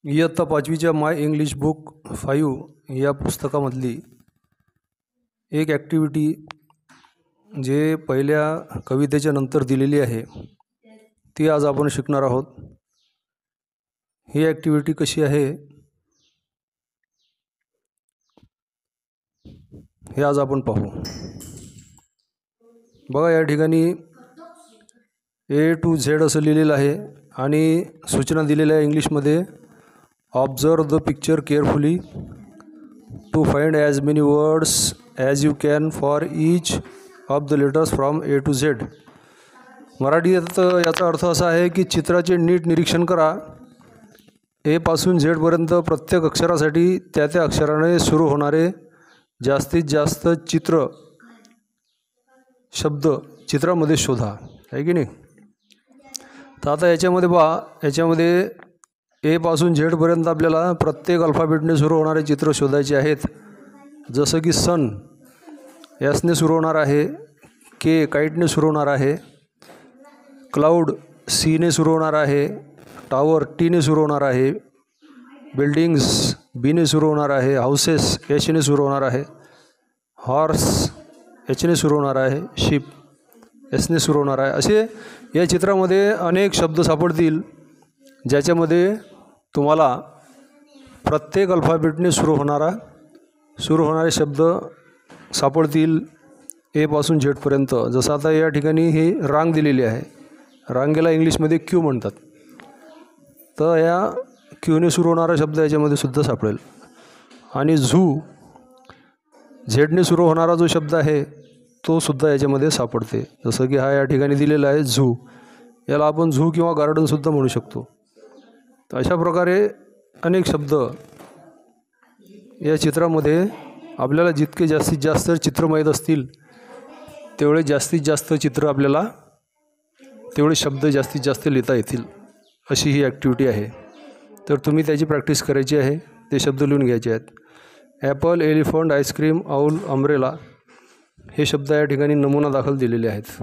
इयत्ता 5वीच्या माय English book 5 या पुस्तकामधली एक ॲक्टिव्हिटी जे पहिल्या कवितेच्या नंतर दिलेली आहे ती आज आपण शिकणार आहोत। ही ॲक्टिव्हिटी कशी आहे हे आज आपण पाहू। बघा, या ठिकाणी A to Z असं लिहिलेलं आहे आणि सूचना दिलेल्या आहे इंग्लिशमध्ये। Observe the picture carefully to find as many words as you can for each of the letters from A to Z। मराठीत याचा अर्थ असा आहे की चित्राचे नीट निरीक्षण करा। A पासून Z पर्यंत प्रत्येक अक्षरासाठी त्या अक्षराने सुरू होणारे जास्तीत जास्त शब्द चित्रामध्ये शोधा, आहे की नाही। तर आता याच्यामध्ये पहा, याच्यामध्ये A पासून Z पर्यंत आपल्याला प्रत्येक अल्फाबेटने सुरू होणारे चित्र शोधायचे आहेत। जसं की सन यासने सुरू होणार आहे, के काईटने सुरू होणार आहे, क्लाउड सीने सुरू होणार आहे, टावर टीने सुरू होणार आहे, बिल्डिंग्स बीने सुरू होणार आहे, हाऊसेस एचने सुरू होणार आहे, हॉर्स एचने सुरू होणार आहे, शिप एसने सुरू होणार आहे। असे या चित्रामध्ये अनेक शब्द सापडतील ज्याच्यामध्ये तुम्हाला प्रत्येक अल्फाबेटने सुरू होणारे शब्द सापडतील A पासून Z पर्यंत। जसं आता या ठिकाणी ही रांग दिलेली आहे, रांगेला इंग्लिशमध्ये क्यू म्हणतात, तर या क्यूने सुरू होणारा शब्द याच्यामध्ये सुद्धा सापडेल। आणि झू झेडने सुरू होणारा जो शब्द आहे तो सुद्धा याच्यामध्ये सापडते। जसं की हा या ठिकाणी दिलेला आहे झू, याला आपण झू किंवा गार्डनसुद्धा म्हणू शकतो। तर अशा प्रकारे अनेक शब्द या चित्रामध्ये आपल्याला जितके जास्तीत जास्त चित्र माहीत असतील तेवढे जास्तीत जास्त चित्र आपल्याला तेवढे शब्द जास्तीत जास्त लिहिता येतील, अशी ही ॲक्टिव्हिटी आहे। तर तुम्ही त्याची प्रॅक्टिस करायची आहे, ते शब्द लिहून घ्यायचे आहेत। Apple, elephant, ice cream, owl, umbrella हे शब्द या ठिकाणी नमुना दाखल दिलेले आहेत।